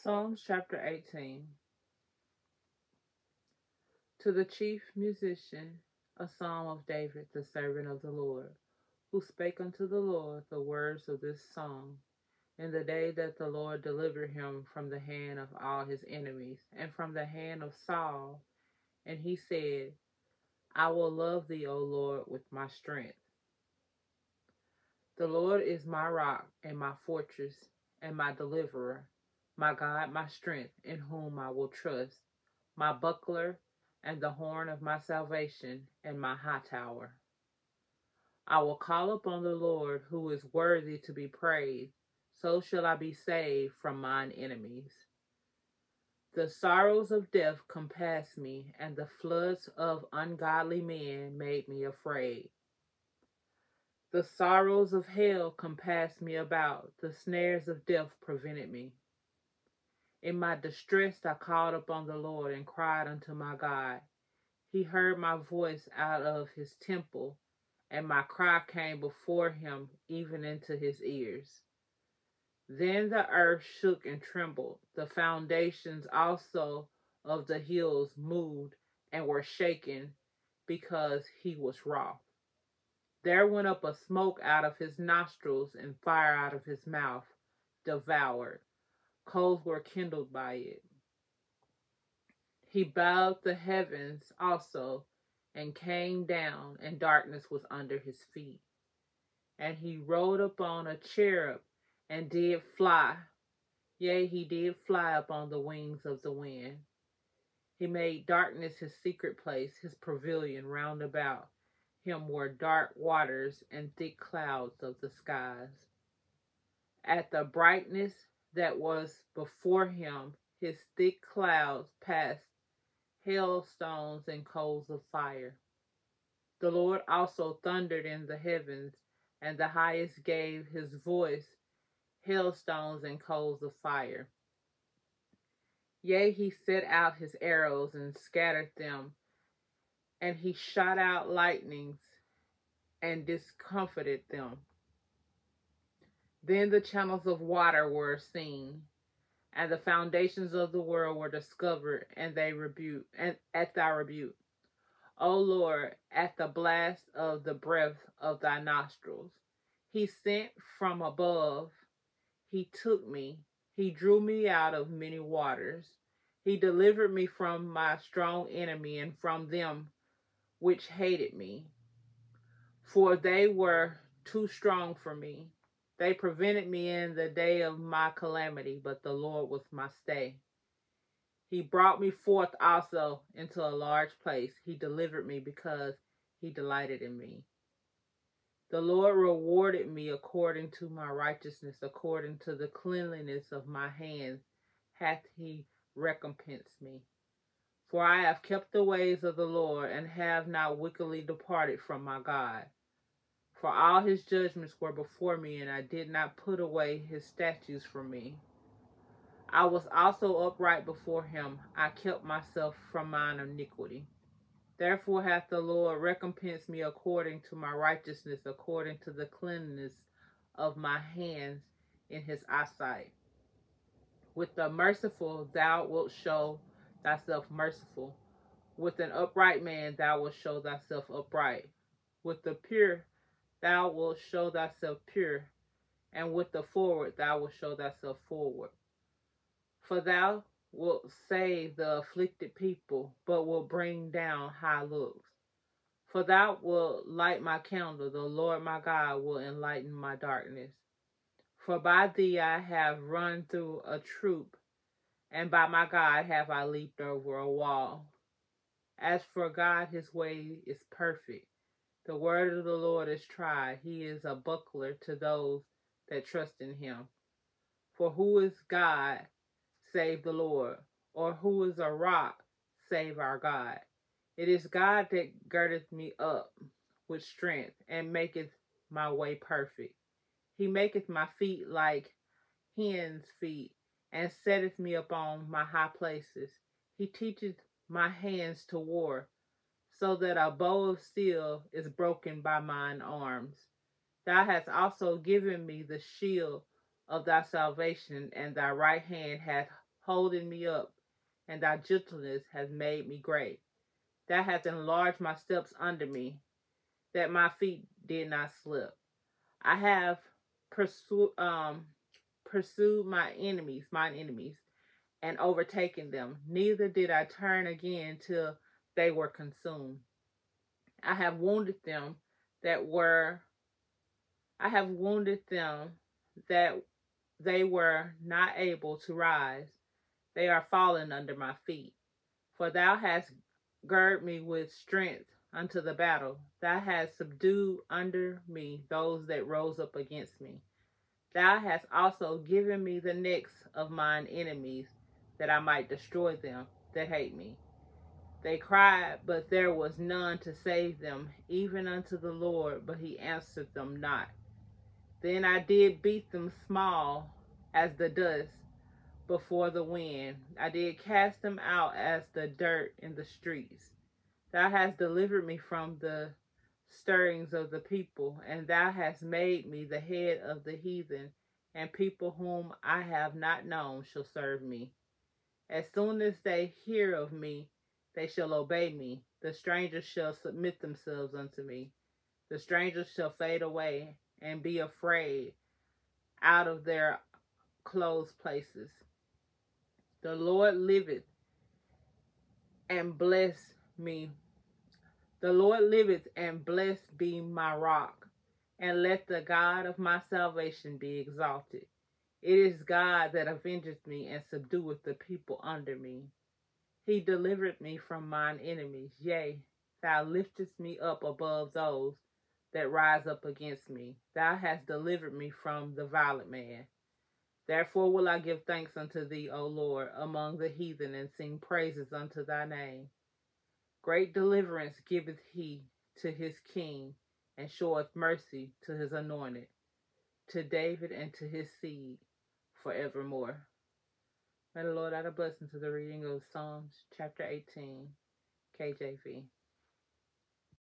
Psalms chapter 18. To the chief musician, a psalm of David, the servant of the Lord, who spake unto the Lord the words of this song, in the day that the Lord delivered him from the hand of all his enemies, and from the hand of Saul. And he said, I will love thee, O Lord, with my strength. The Lord is my rock and my fortress and my deliverer, my God, my strength, in whom I will trust, my buckler and the horn of my salvation and my high tower. I will call upon the Lord, who is worthy to be praised. So shall I be saved from mine enemies. The sorrows of death compassed me, and the floods of ungodly men made me afraid. The sorrows of hell compassed me about. The snares of death prevented me. In my distress I called upon the Lord and cried unto my God. He heard my voice out of his temple, and my cry came before him even into his ears. Then the earth shook and trembled. The foundations also of the hills moved and were shaken, because he was wroth. There went up a smoke out of his nostrils, and fire out of his mouth devoured. Coals were kindled by it. He bowed the heavens also, and came down, and darkness was under his feet. And he rode upon a cherub, and did fly. Yea, he did fly upon the wings of the wind. He made darkness his secret place, his pavilion round about him were dark waters and thick clouds of the skies. At the brightness that was before him, his thick clouds passed hailstones and coals of fire. The Lord also thundered in the heavens, and the highest gave his voice, hailstones and coals of fire. Yea, he set out his arrows and scattered them, and he shot out lightnings and discomfited them. Then the channels of water were seen, and the foundations of the world were discovered, and they rebuked, and at thy rebuke, O Lord, at the blast of the breath of thy nostrils. He sent from above, he took me, he drew me out of many waters. He delivered me from my strong enemy and from them which hated me. For they were too strong for me. They prevented me in the day of my calamity, but the Lord was my stay. He brought me forth also into a large place. He delivered me because he delighted in me. The Lord rewarded me according to my righteousness, according to the cleanliness of my hands hath he recompensed me. For I have kept the ways of the Lord, and have not wickedly departed from my God. For all his judgments were before me, and I did not put away his statutes from me. I was also upright before him. I kept myself from mine iniquity. Therefore hath the Lord recompensed me according to my righteousness, according to the cleanness of my hands in his eyesight. With the merciful thou wilt show thyself merciful. With an upright man thou wilt show thyself upright. With the pure thou wilt show thyself pure, and with the forward thou wilt show thyself forward. For thou wilt save the afflicted people, but will bring down high looks. For thou wilt light my candle, the Lord my God will enlighten my darkness. For by thee I have run through a troop, and by my God have I leaped over a wall. As for God, his way is perfect. The word of the Lord is tried. He is a buckler to those that trust in him. For who is God save the Lord? Or who is a rock save our God? It is God that girdeth me up with strength, and maketh my way perfect. He maketh my feet like hens' feet, and setteth me upon my high places. He teacheth my hands to war, so that a bow of steel is broken by mine arms. Thou hast also given me the shield of thy salvation, and thy right hand hath holding me up, and thy gentleness has made me great. Thou hast enlarged my steps under me, that my feet did not slip. I have pursued mine enemies, and overtaken them. Neither did I turn again till they were consumed. I have wounded them that were I have wounded them that they were not able to rise. They are fallen under my feet. For thou hast girded me with strength unto the battle. Thou hast subdued under me those that rose up against me. Thou hast also given me the necks of mine enemies, that I might destroy them that hate me. They cried, but there was none to save them, even unto the Lord, but he answered them not. Then I did beat them small as the dust before the wind. I did cast them out as the dirt in the streets. Thou hast delivered me from the stirrings of the people, and thou hast made me the head of the heathen, and people whom I have not known shall serve me. As soon as they hear of me, they shall obey me. The strangers shall submit themselves unto me. The strangers shall fade away and be afraid out of their closed places. The Lord liveth and bless me. The Lord liveth, and blessed be my rock, and let the God of my salvation be exalted. It is God that avengeth me and subdueth the people under me. He delivered me from mine enemies. Yea, thou liftest me up above those that rise up against me. Thou hast delivered me from the violent man. Therefore will I give thanks unto thee, O Lord, among the heathen, and sing praises unto thy name. Great deliverance giveth he to his king, and showeth mercy to his anointed, to David and to his seed forevermore. May the Lord add a blessing to the reading of Psalms chapter 18, KJV.